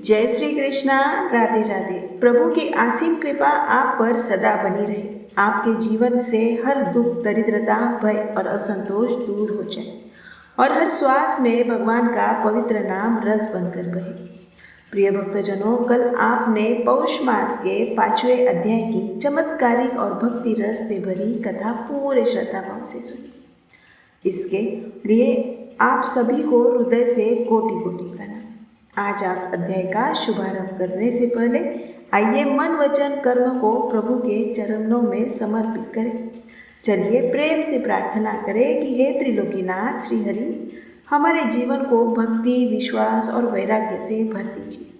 जय श्री कृष्णा। राधे राधे। प्रभु की असीम कृपा आप पर सदा बनी रहे। आपके जीवन से हर दुख, दरिद्रता, भय और असंतोष दूर हो जाए और हर श्वास में भगवान का पवित्र नाम रस बनकर बहे। प्रिय भक्तजनों, कल आपने पौष मास के 5वें अध्याय की चमत्कारिक और भक्ति रस से भरी कथा पूरे श्रद्धा भाव से सुनी। इसके लिए आप सभी को हृदय से कोटि कोटि प्रणाम। आज आप अध्याय का शुभारंभ करने से पहले आइए मन वचन कर्म को प्रभु के चरणों में समर्पित करें। चलिए प्रेम से प्रार्थना करें कि हे त्रिलोकीनाथ श्री हरि, हमारे जीवन को भक्ति, विश्वास और वैराग्य से भर दीजिए।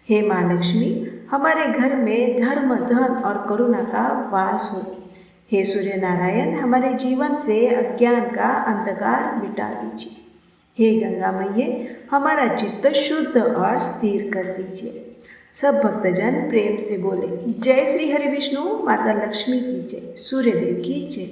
हे माँ लक्ष्मी, हमारे घर में धर्म, धन और करुणा का वास हो। हे सूर्य नारायण, हमारे जीवन से अज्ञान का अंधकार मिटा दीजिए। हे गंगा मैये, हमारा चित्त शुद्ध और स्थिर कर दीजिए। सब भक्तजन प्रेम से बोले, जय श्री हरि विष्णु, माता लक्ष्मी की जय, सूर्यदेव की जय।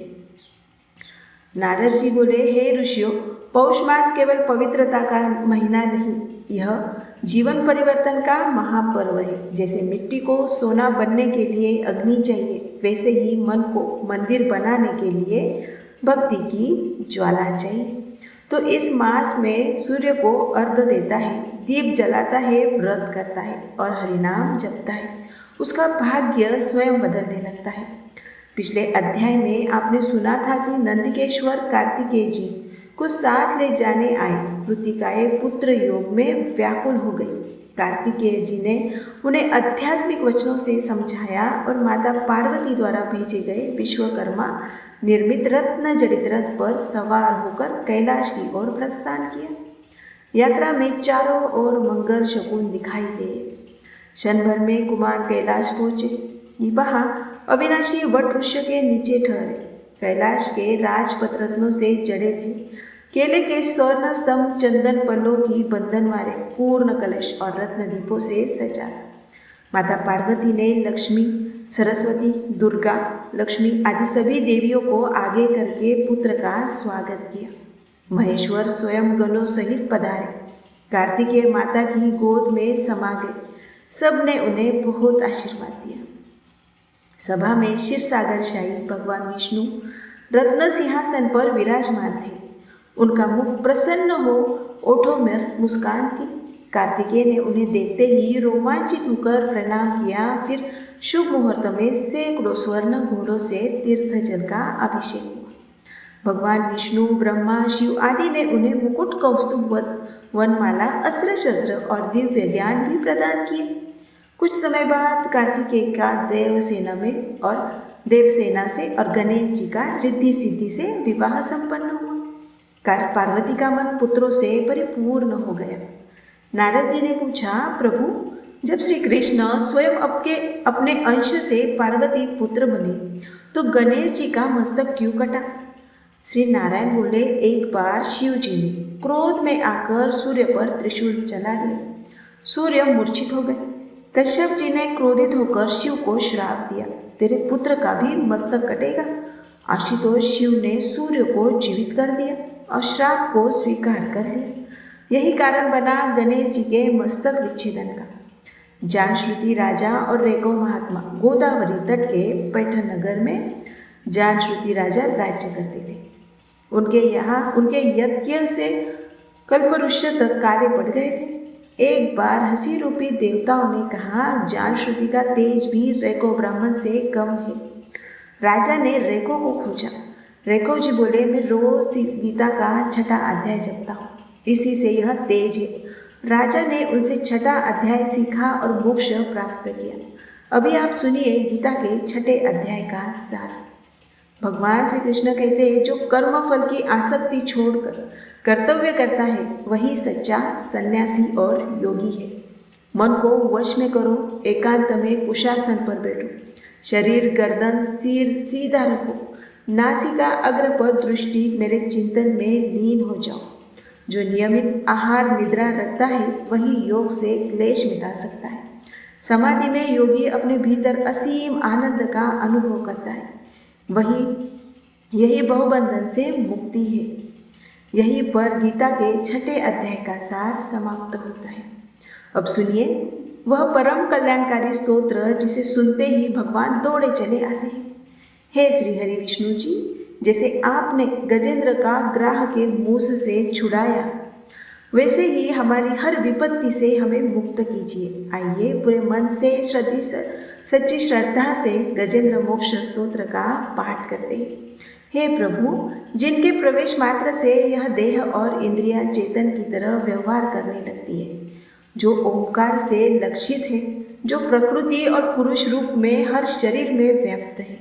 नारद जी बोले, हे ऋषियों, पौष मास केवल पवित्रता का महीना नहीं, यह जीवन परिवर्तन का महापर्व है। जैसे मिट्टी को सोना बनने के लिए अग्नि चाहिए, वैसे ही मन को मंदिर बनाने के लिए भक्ति की ज्वाला चाहिए। तो इस मास में सूर्य को अर्घ देता है, दीप जलाता है, व्रत करता है और हरिनाम जपता है, उसका भाग्य स्वयं बदलने लगता है। पिछले अध्याय में आपने सुना था कि नंदिकेश्वर कार्तिकेय जी को साथ ले जाने आए। कृतिकाएं पुत्र योग में व्याकुल हो गई। कार्तिकेय जी ने उन्हें आध्यात्मिक वचनों से समझाया और माता पार्वती द्वारा भेजे गए विश्वकर्मा निर्मित रत्न जड़ित रथ पर सवार होकर कैलाश की ओर प्रस्थान किया। यात्रा में चारों ओर मंगल शकुन दिखाई दे। क्षण भर में कुमार कैलाश पहुंचे। वहां अविनाशी वट वृक्ष के नीचे ठहरे। कैलाश के राजपथ रत्नों से जड़े थे। केले के स्वर्ण स्तंभ, चंदन पल्लों की बंधनवारे, पूर्ण कलश और रत्न दीपों से सजा। माता पार्वती ने लक्ष्मी, सरस्वती, दुर्गा, लक्ष्मी आदि सभी देवियों को आगे करके पुत्र का स्वागत किया। महेश्वर स्वयं गणों सहित पधारे। कार्तिकेय माता की गोद में समा गए। सबने उन्हें बहुत आशीर्वाद दिया। सभा में क्षीरसागर शाही भगवान विष्णु रत्न सिंहासन पर विराजमान थे। उनका मुख प्रसन्न हो, ओठों में मुस्कान थी। कार्तिकेय ने उन्हें देखते ही रोमांचित होकर प्रणाम किया। फिर शुभ मुहूर्त में सैकड़ों स्वर्ण घोड़ों से तीर्थ जल का अभिषेक हुआ। भगवान विष्णु, ब्रह्मा, शिव आदि ने उन्हें मुकुट, कौस्तुभ, वनमाला, अस्त्र शस्त्र और दिव्य ज्ञान भी प्रदान किए। कुछ समय बाद कार्तिकेय का देवसेना से और गणेश जी का रिद्धि सिद्धि से विवाह संपन्न हुआ। पार्वती का मन पुत्रों से परिपूर्ण हो गया। नारद जी ने पूछा, प्रभु, जब श्री कृष्ण स्वयं अपने अंश से पार्वती पुत्र बने तो गणेश जी का मस्तक क्यों कटा? श्री नारायण बोले, एक बार शिव जी ने क्रोध में आकर सूर्य पर त्रिशूल चला दिया। सूर्य मूर्छित हो गए। कश्यप जी ने क्रोधित होकर शिव को श्राप दिया, तेरे पुत्र का भी मस्तक कटेगा। आशुतोष शिव ने सूर्य को जीवित कर दिया और श्राप को स्वीकार कर लिया। यही कारण बना गणेश जी के मस्तक विच्छेदन का। जानश्रुति राजा और रेको महात्मा गोदावरी तट के पैठन नगर में जानश्रुति राजा राज्य करते थे। उनके यज्ञ से कल्पवृक्ष तक कार्य बढ़ गए थे। एक बार हंसी रूपी देवताओं ने कहा, जानश्रुति का तेज भी रेको ब्राह्मण से कम है। राजा ने रेको को खोजा। रेको जी बोले, मैं रोज गीता का 6वां अध्याय जपता हूँ, इसी से यह तेज है। राजा ने उनसे 6वां अध्याय सीखा और मोक्ष प्राप्त किया। अभी आप सुनिए गीता के 6वें अध्याय का सार। भगवान श्री कृष्ण कहते हैं, जो कर्म फल की आसक्ति छोड़कर कर्तव्य करता है वही सच्चा सन्यासी और योगी है। मन को वश में करो, एकांत में कुशासन पर बैठो, शरीर, गर्दन, सिर सीधा रखो, नासिका अग्र पर दृष्टि मेरे चिंतन में लीन हो जाओ। जो नियमित आहार निद्रा रखता है वही योग से क्लेश मिटा सकता है। समाधि में योगी अपने भीतर असीम आनंद का अनुभव करता है। यही बहुबंधन से मुक्ति है। यहीं पर गीता के 6वें अध्याय का सार समाप्त होता है। अब सुनिए वह परम कल्याणकारी स्तोत्र जिसे सुनते ही भगवान दौड़े चले आते हैं। हे श्री हरि विष्णु जी, जैसे आपने गजेंद्र का ग्राह के मूस से छुड़ाया, वैसे ही हमारी हर विपत्ति से हमें मुक्त कीजिए। आइए पूरे मन से सच्ची श्रद्धा से गजेंद्र मोक्ष स्तोत्र का पाठ करते हैं। हे प्रभु, जिनके प्रवेश मात्र से यह देह और इंद्रियां चेतन की तरह व्यवहार करने लगती है, जो ओंकार से लक्षित है, जो प्रकृति और पुरुष रूप में हर शरीर में व्याप्त है,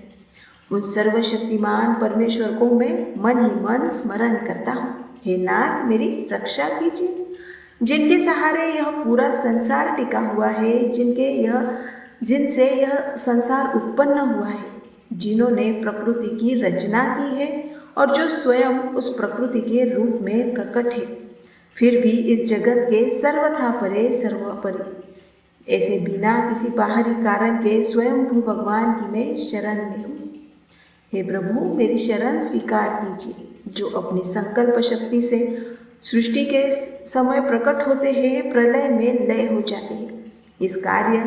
उन सर्वशक्तिमान परमेश्वर को मैं मन ही मन स्मरण करता हूँ। हे नाथ, मेरी रक्षा कीजिए। जिनके सहारे यह पूरा संसार टिका हुआ है, जिनसे यह संसार उत्पन्न हुआ है, जिन्होंने प्रकृति की रचना की है और जो स्वयं उस प्रकृति के रूप में प्रकट है, फिर भी इस जगत के सर्वथा परे सर्वोपरि, ऐसे बिना किसी बाहरी कारण के स्वयंभू भगवान की मैं शरण में हूँ। हे प्रभु, मेरी शरण स्वीकार कीजिए। जो अपनी संकल्प शक्ति से सृष्टि के समय प्रकट होते हैं, प्रलय में लय हो जाते हैं। इस कार्य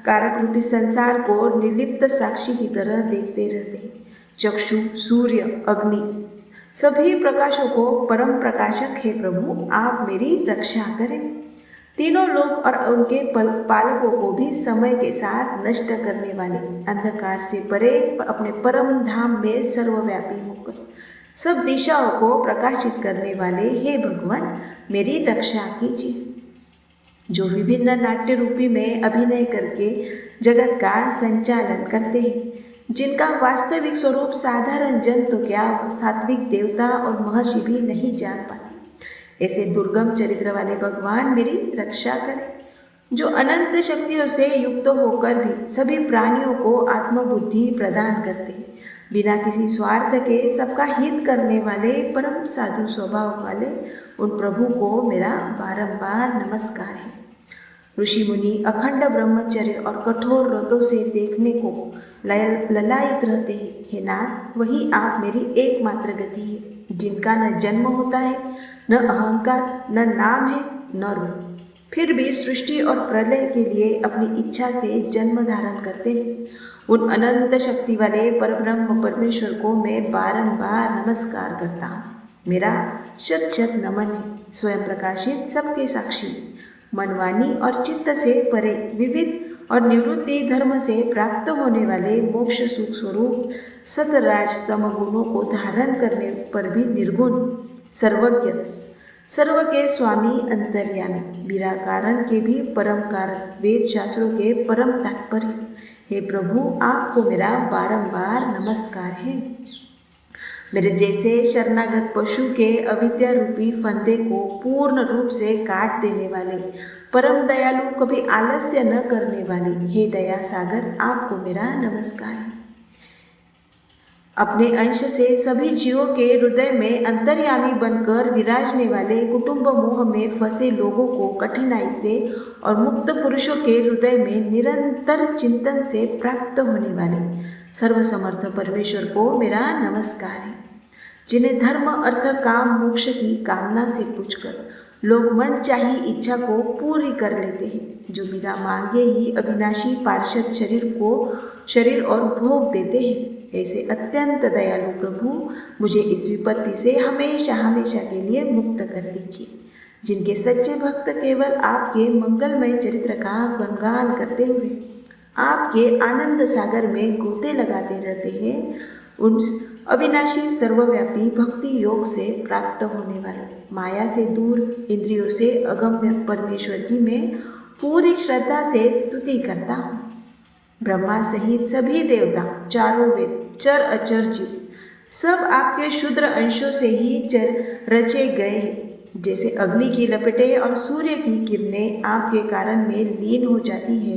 कारक रूपी संसार को निर्लिप्त साक्षी की तरह देखते रहते हैं। चक्षु, सूर्य, अग्नि, सभी प्रकाशों को परम प्रकाशक है प्रभु, आप मेरी रक्षा करें। तीनों लोग और उनके पालकों को भी समय के साथ नष्ट करने वाले, अंधकार से परे अपने परम धाम में सर्वव्यापी होकर सब दिशाओं को प्रकाशित करने वाले हे भगवान, मेरी रक्षा कीजिए। जो विभिन्न नाट्य रूपी में अभिनय करके जगत का संचालन करते हैं, जिनका वास्तविक स्वरूप साधारण जन तो क्या, सात्विक देवता और महर्षि भी नहीं जान पाते, ऐसे दुर्गम चरित्र वाले भगवान मेरी रक्षा करें। जो अनंत शक्तियों से युक्त होकर भी सभी प्राणियों को आत्मबुद्धि प्रदान करते हैं, बिना किसी स्वार्थ के सबका हित करने वाले परम साधु स्वभाव वाले उन प्रभु को मेरा बारंबार नमस्कार है। ऋषि मुनि अखंड ब्रह्मचर्य और कठोर व्रतों से देखने को ललायित रहते हैं। हे नाथ, वही आप मेरी एकमात्र गति है, जिनका न जन्म होता है, न अहंकार, न नाम है, न रूप, फिर भी सृष्टि और प्रलय के लिए अपनी इच्छा से जन्म धारण करते हैं। उन अनंत शक्ति वाले परब्रह्म परमेश्वर को मैं बारंबार नमस्कार करता हूँ। मेरा शत शत नमन है। स्वयं प्रकाशित, सबके साक्षी, मनवानी और चित्त से परे, विविध और निवृत्ति धर्म से प्राप्त होने वाले मोक्ष सुख स्वरूप सतराज तम गुणों को धारण करने पर भी निर्गुण, सर्वज्ञ, सर्व के स्वामी, अंतर्यामी, बिना कारण के भी परम कारण, वेद शास्त्रों के परम तात्पर्य, हे प्रभु, आपको मेरा बारंबार नमस्कार है। मेरे जैसे शरणागत पशु के अविद्या रूपी फंदे को पूर्ण रूप से काट देने वाले, परम दयालु, कभी आलस्य न करने वाले हे दया सागर, आपको मेरा नमस्कार है। अपने अंश से सभी जीवों के हृदय में अंतर्यामी बनकर विराजने वाले, कुटुंब मोह में फंसे लोगों को कठिनाई से और मुक्त पुरुषों के हृदय में निरंतर चिंतन से प्राप्त होने वाले सर्वसमर्थ परमेश्वर को मेरा नमस्कार है। जिन्हें धर्म, अर्थ, काम, मोक्ष की कामना से पूछकर लोग मन चाही इच्छा को पूरी कर लेते हैं, जो बिना मांगे ही अविनाशी पार्षद शरीर और भोग देते हैं, ऐसे अत्यंत दयालु प्रभु मुझे इस विपत्ति से हमेशा हमेशा के लिए मुक्त कर दीजिए। जिनके सच्चे भक्त केवल आपके मंगलमय चरित्र का गुणगान करते हुए आपके आनंद सागर में गोते लगाते रहते हैं, उन अविनाशी सर्वव्यापी भक्ति योग से प्राप्त होने वाले, माया से दूर, इंद्रियों से अगम्य परमेश्वर की मैं पूरी श्रद्धा से स्तुति करता हूँ। ब्रह्मा सहित सभी देवता, चारों वेद, चर अचर जीव, सब आपके क्षुद्र अंशों से ही रचे गए हैं। जैसे अग्नि की लपटें और सूर्य की किरणें आपके कारण में लीन हो जाती है,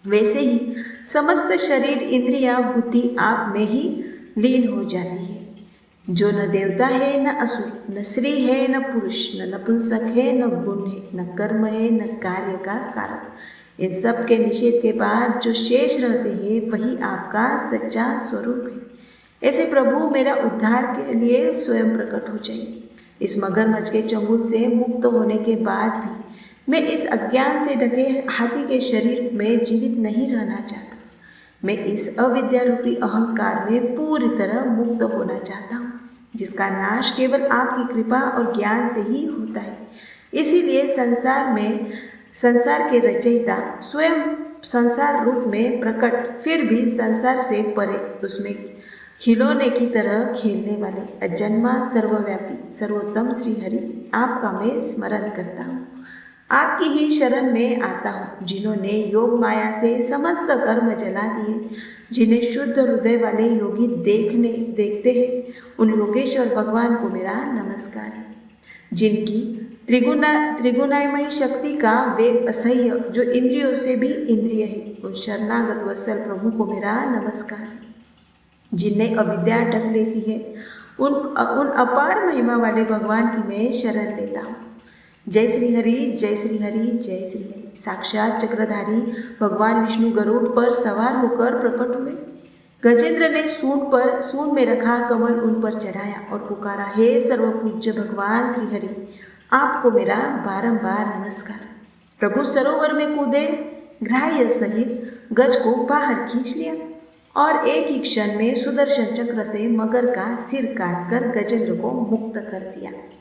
वैसे ही समस्त शरीर, इंद्रियां, बुद्धि आप में ही लीन हो जाती है। जो न देवता है, न असुर, न स्त्री है, न पुरुष, न नपुंसक है, न गुण है, न कर्म है, न कार्य का कारण, इन सब के निषेध के बाद जो शेष रहते हैं, वही आपका सच्चा स्वरूप है। ऐसे प्रभु मेरा उद्धार के लिए स्वयं प्रकट हो जाइए। इस मगरमच्छ के चंगुल से मुक्त होने के बाद भी मैं इस अज्ञान से ढके हाथी के शरीर में जीवित नहीं रहना चाहता। मैं इस अविद्या रूपी अहंकार में पूरी तरह मुक्त होना चाहता हूँ, जिसका नाश केवल आपकी कृपा और ज्ञान से ही होता है। इसीलिए संसार के रचयिता स्वयं संसार रूप में प्रकट, फिर भी संसार से परे उसमें खिलौने की तरह खेलने वाले अजन्मा सर्वव्यापी सर्वोत्तम श्री हरि, आपका मैं स्मरण करता हूँ। आपकी ही शरण में आता हूँ, जिन्होंने योग माया से समस्त कर्म जला दिए, जिन्हें शुद्ध हृदय वाले योगी देखते हैं, उन योगेश्वर भगवान को मेरा नमस्कार है। जिनकी त्रिगुणामयी शक्ति का वेग असह्य, जो इंद्रियों से भी इंद्रिय है, उन शरणागत वत्सल प्रभु को मेरा नमस्कार है। जिन्हें अविद्या ढक लेती है, उन अपार महिमा वाले भगवान की मैं शरण लेता हूँ। जय श्री हरि, जय श्री हरि, जय श्री हरि। साक्षात चक्रधारी भगवान विष्णु गरुड़ पर सवार होकर प्रकट हुए। गजेंद्र ने सूंड में रखा कमल उन पर चढ़ाया और पुकारा, हे सर्वपूज्य भगवान श्री हरि, आपको मेरा बारंबार नमस्कार। प्रभु सरोवर में कूदे, ग्राह्य सहित गज को बाहर खींच लिया और एक ही क्षण में सुदर्शन चक्र से मगर का सिर काटकर गजेंद्र को मुक्त कर दिया।